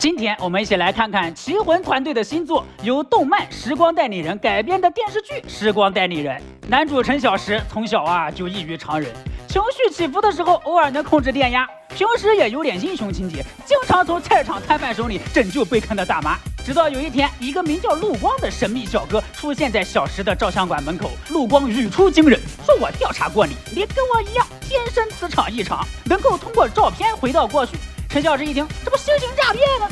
今天我们一起来看看棋魂团队的新作，由动漫《时光代理人》改编的电视剧《时光代理人》。男主陈小石从小就异于常人，情绪起伏的时候偶尔能控制电压，平时也有点英雄情节，经常从菜场摊贩手里拯救被坑的大妈。直到有一天，一个名叫陆光的神秘小哥出现在小石的照相馆门口。陆光语出惊人，说我调查过你，你跟我一样天生磁场异常，能够通过照片回到过去。陈小石一听，这不新型诈骗吗？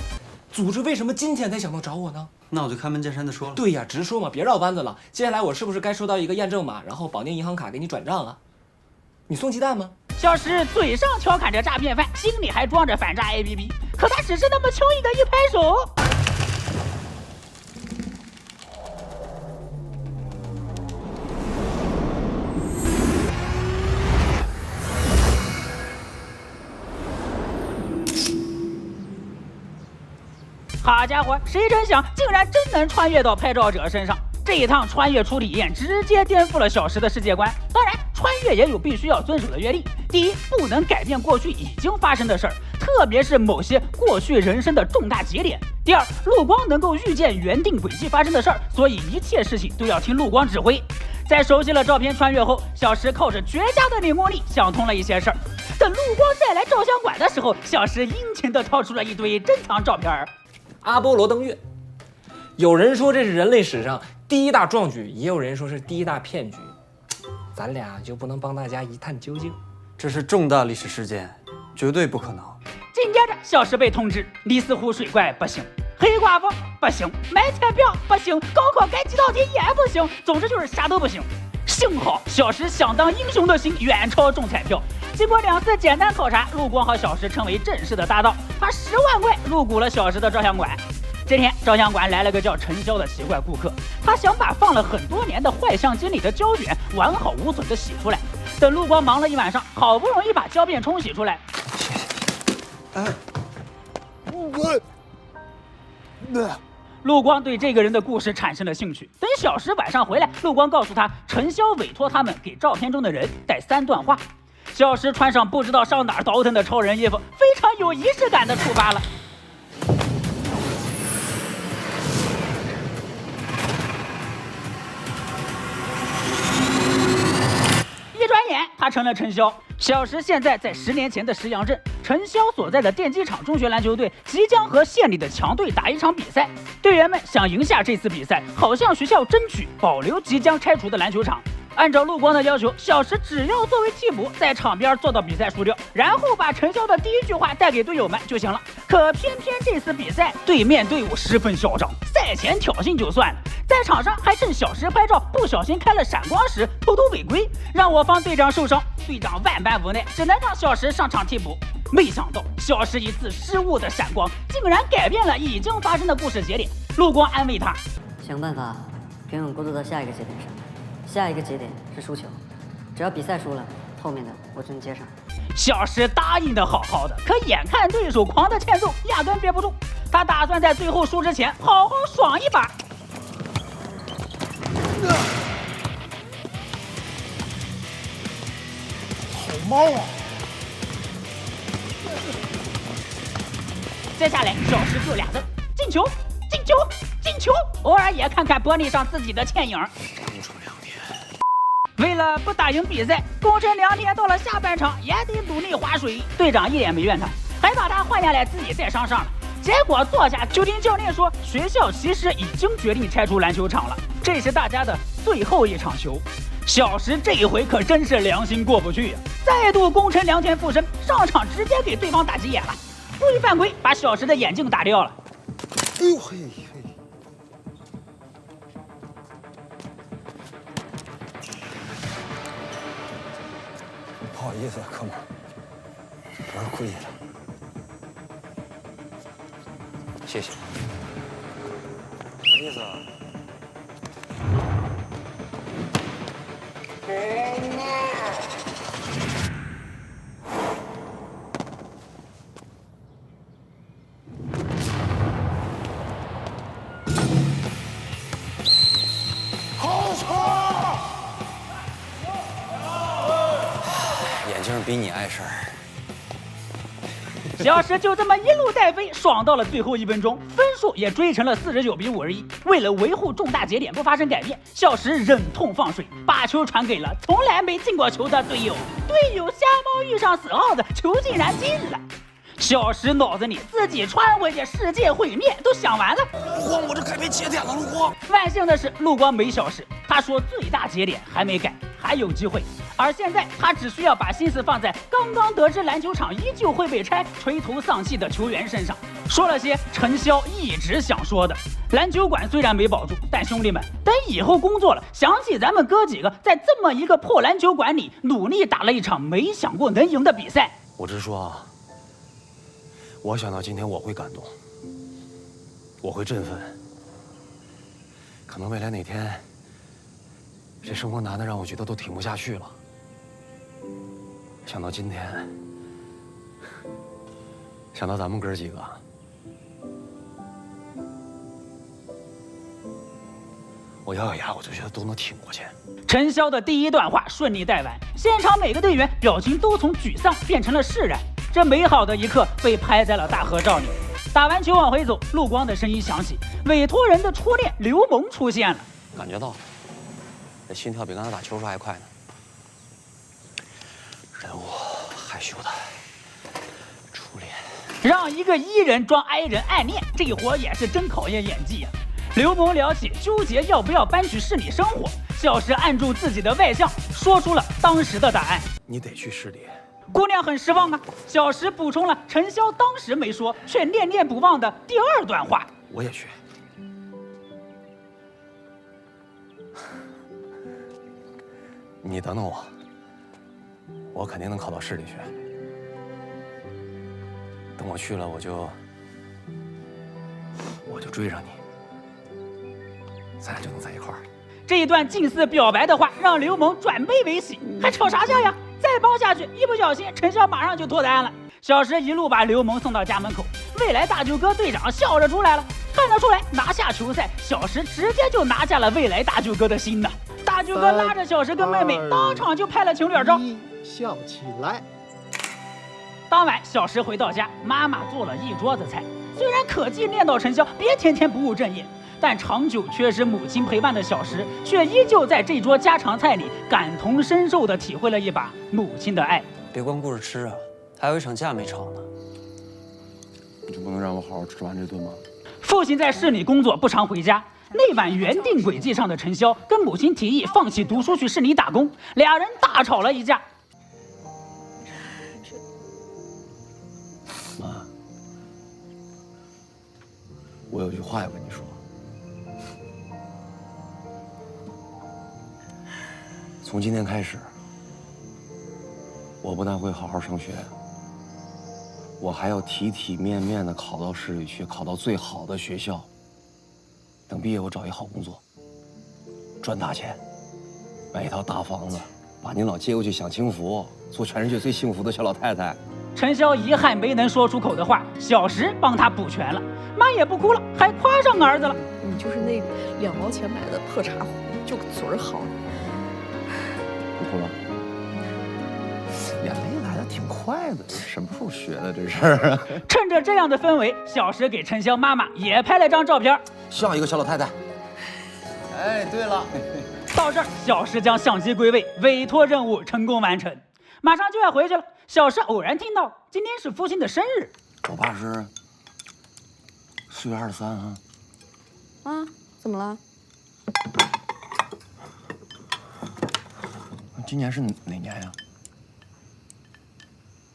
组织为什么今天才想到找我呢？那我就开门见山的说了。对呀，直说嘛，别绕弯子了。接下来我是不是该收到一个验证码，然后绑定银行卡给你转账啊？你送鸡蛋吗？小石嘴上调侃着诈骗犯，心里还装着反诈 APP， 可他只是那么轻易的一拍手。好家伙，谁成想竟然真能穿越到拍照者身上！这一趟穿越初体验直接颠覆了小石的世界观。当然，穿越也有必须要遵守的约定：第一，不能改变过去已经发生的事儿，特别是某些过去人生的重大节点；第二，陆光能够预见原定轨迹发生的事儿，所以一切事情都要听陆光指挥。在熟悉了照片穿越后，小石靠着绝佳的领悟力想通了一些事儿。等陆光再来照相馆的时候，小石殷勤地掏出了一堆珍藏照片儿。阿波罗登月，有人说这是人类史上第一大壮举，也有人说是第一大骗局，咱俩就不能帮大家一探究竟？这是重大历史事件，绝对不可能。紧接着，小石被通知，尼斯湖水怪不行，黑寡妇不行，买彩票不行，高考改几道题也不行，总之就是啥都不行。幸好小石想当英雄的心远超中彩票。经过2次简单考察，陆光和小石成为正式的搭档，他10万块入股了小石的照相馆。这天，照相馆来了个叫陈潇的奇怪顾客，他想把放了很多年的坏相机里的胶卷完好无损的洗出来。等陆光忙了一晚上，好不容易把胶片冲洗出来，陆光对这个人的故事产生了兴趣。等小石晚上回来，陆光告诉他，陈潇委托他们给照片中的人带3段话。小石穿上不知道上哪儿倒腾的超人衣服，非常有仪式感的出发了。一转眼，他成了陈潇。小石现在在10年前的石阳镇，陈潇所在的电机厂中学篮球队即将和县里的强队打一场比赛。队员们想赢下这次比赛，好向学校争取保留即将拆除的篮球场。按照陆光的要求，小石只要作为替补在场边做到比赛输掉，然后把陈潇的第一句话带给队友们就行了。可偏偏这次比赛对面队伍十分嚣张，赛前挑衅就算了，在场上还趁小石拍照不小心开了闪光时偷偷违规，让我方队长受伤。队长万般无奈，只能让小石上场替补。没想到小石一次失误的闪光，竟然改变了已经发生的故事节点。陆光安慰他，想办法平稳过渡到下一个节点上，下一个节点是输球，只要比赛输了，后面的我就能接上。小石答应的好好的，可眼看对手狂的欠揍，压根憋不住，他打算在最后输之前好好爽一把。好猫啊！接下来小石就2字：进球，进球，进球！偶尔也看看玻璃上自己的倩影。工程良田，为了不打赢比赛，工程良田到了下半场也得努力划水。队长一脸没怨他，还把他换下来自己再上了。结果坐下就听教练说，学校其实已经决定拆除篮球场了，这是大家的最后一场球。小石这一回可真是良心过不去呀，再度功成良田附身，上场直接给对方打急眼了，故意犯规把小石的眼镜打掉了。哎呦嘿嘿，不好意思，哥们儿，不是故意的，谢谢。啥意思啊？眼镜比你碍事儿。小石就这么一路带飞，爽到了最后1分钟，分数也追成了49比51。为了维护重大节点不发生改变，小石忍痛放水，把球传给了从来没进过球的队友。队友瞎猫遇上死耗子，球竟然进了。小石脑子里自己穿回去世界毁灭都想完了。陆光，我这改变节点了，陆光。万幸的是，陆光没消失。他说最大节点还没改，还有机会。而现在他只需要把心思放在刚刚得知篮球场依旧会被拆、垂头丧气的球员身上，说了些陈潇一直想说的。篮球馆虽然没保住，但兄弟们，等以后工作了，想起咱们哥几个在这么一个破篮球馆里努力打了一场没想过能赢的比赛，我直说啊，我想到今天我会感动，我会振奋。可能未来哪天，这生活难的让我觉得都挺不下去了。想到今天，想到咱们哥几个，我咬咬牙，我就觉得都能挺过去。陈潇的第一段话顺利带完，现场每个队员表情都从沮丧变成了释然。这美好的一刻被拍在了大合照里。打完球往回走，陆光的声音响起，委托人的初恋刘萌出现了。感觉到，这心跳比刚才打球时候还快呢。人物害羞的初恋，让一个艺人装 I 人暗恋，这活也是真考验演技呀。刘萌聊起纠结要不要搬去市里生活，小石按住自己的外向，说出了当时的答案：你得去市里。姑娘很失望啊。小石补充了陈潇当时没说却念念不忘的第2段话：我也去。你等等我，我肯定能考到市里去。等我去了，我就追上你，咱俩就能在一块儿。这一段近似表白的话让刘萌转悲为喜，还吵啥架呀？再包下去，一不小心陈潇马上就脱单了。小石一路把刘萌送到家门口，未来大舅哥队长笑着出来了。看得出来，拿下球赛，小石直接就拿下了未来大舅哥的心呢。大舅哥拉着小石跟妹妹当场就拍了情侣照，笑起来。当晚小石回到家，妈妈做了一桌子菜。虽然可劲念叨陈潇别天天不务正业，但长久缺失母亲陪伴的小石，却依旧在这桌家常菜里感同身受地体会了一把母亲的爱。别光顾着吃啊，还有一场架没吵呢。你就不能让我好好吃完这顿吗？父亲在市里工作，不常回家。那晚原定轨迹上的陈潇跟母亲提议放弃读书去市里打工，俩人大吵了一架。妈，我有句话要跟你说。从今天开始，我不但会好好上学，我还要体体面面的考到市里去，考到最好的学校。等毕业，我找一好工作，赚大钱，买一套大房子，把您老接过去享清福，做全世界最幸福的小老太太。陈潇遗憾没能说出口的话，小石帮他补全了。妈也不哭了，还夸上儿子了。你就是那2毛钱买的破茶壶，就嘴儿好。不哭了，眼泪来的挺快的，什么时候学的这是？趁着这样的氛围，小石给陈潇妈妈也拍了张照片，像一个小老太太。哎，对了，到这儿，小石将相机归位，委托任务成功完成。马上就要回去了，小石偶然听到今天是父亲的生日。我爸是4月23啊。啊？怎么了？今年是哪年呀？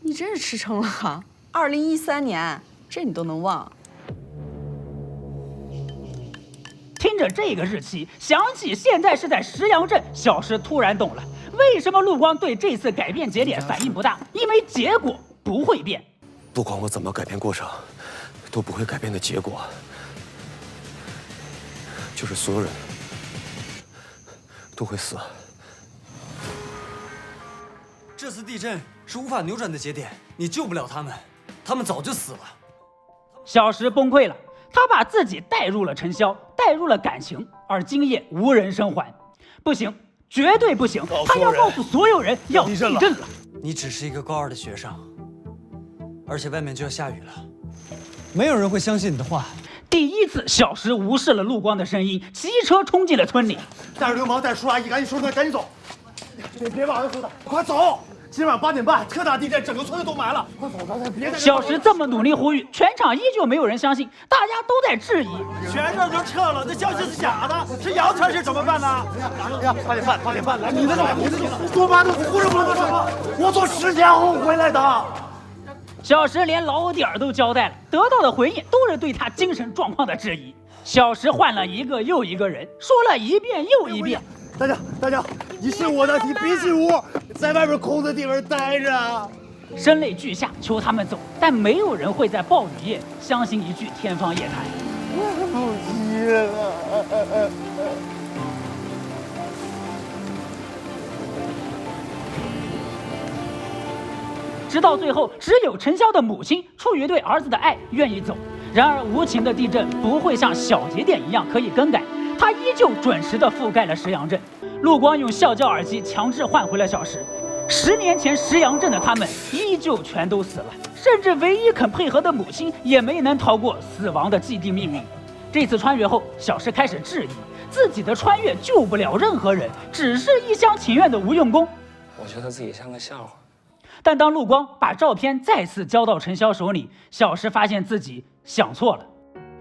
你真是吃撑了！2013年，这你都能忘？听着这个日期，想起现在是在石阳镇，小石突然懂了，为什么陆光对这次改变节点反应不大，因为结果不会变。不管我怎么改变过程，都不会改变的结果，就是所有人都会死。这次地震是无法扭转的节点，你救不了他们，他们早就死了。小石崩溃了，他把自己带入了陈潇，带入了感情，而今夜无人生还。不行，绝对不行！他要告诉所有人要地震了。你只是一个高2的学生，而且外面就要下雨了，没有人会相信你的话。第一次，小石无视了陆光的声音，骑车冲进了村里。带着流氓，带着叔阿姨，赶紧收车，赶紧走！别往外说的，快走！今晚8点半，特大地震，整个村子都埋了，快走！别再……小石这么努力呼吁，全场依旧没有人相信，大家都在质疑。全镇都撤了，这消息是假的，是谣传是怎么办呢？呀，8点半，来，你的多妈都哭着不说什么？我做10年后回来的。小石连老点儿都交代了，得到的回应都是对他精神状况的质疑。小石换了一个又一个人，说了一遍又一遍。大家，你信我的，你别进屋，在外边空的地方待着。声泪俱下求他们走，但没有人会在暴雨夜相信一句天方夜谭。不急了。直到最后，只有陈潇的母亲出于对儿子的爱，愿意走。然而，无情的地震不会像小节点一样可以更改，它依旧准时地覆盖了石阳镇。陆光用啸叫耳机强制唤回了小石。10年前石阳镇的他们依旧全都死了，甚至唯一肯配合的母亲也没能逃过死亡的既定命运。这次穿越后，小石开始质疑自己的穿越救不了任何人，只是一厢情愿的无用功。我觉得自己像个笑话。但当陆光把照片再次交到陈潇手里，小石发现自己想错了。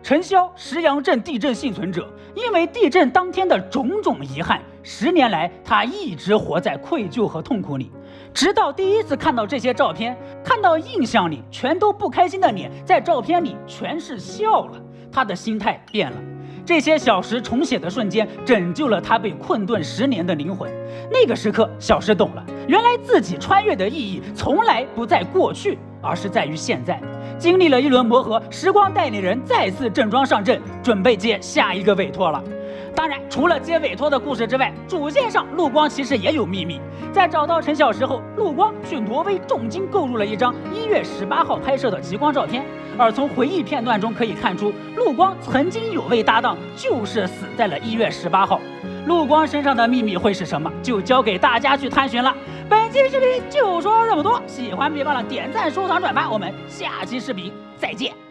陈潇，石阳镇地震幸存者，因为地震当天的种种遗憾，10年来他一直活在愧疚和痛苦里。直到第一次看到这些照片，看到印象里全都不开心的脸，在照片里全是笑了，他的心态变了。这些小石重写的瞬间，拯救了他被困顿10年的灵魂。那个时刻，小石懂了，原来自己穿越的意义从来不在过去，而是在于现在。经历了一轮磨合，时光代理人再次正装上阵，准备接下一个委托了。当然，除了接委托的故事之外，主线上陆光其实也有秘密。在找到陈小石后，陆光去挪威重金购入了一张1月18号拍摄的极光照片，而从回忆片段中可以看出，陆光曾经有位搭档就是死在了1月18号。陆光身上的秘密会是什么，就交给大家去探寻了。本期视频就说这么多，喜欢别忘了点赞、收藏、转发，我们下期视频再见。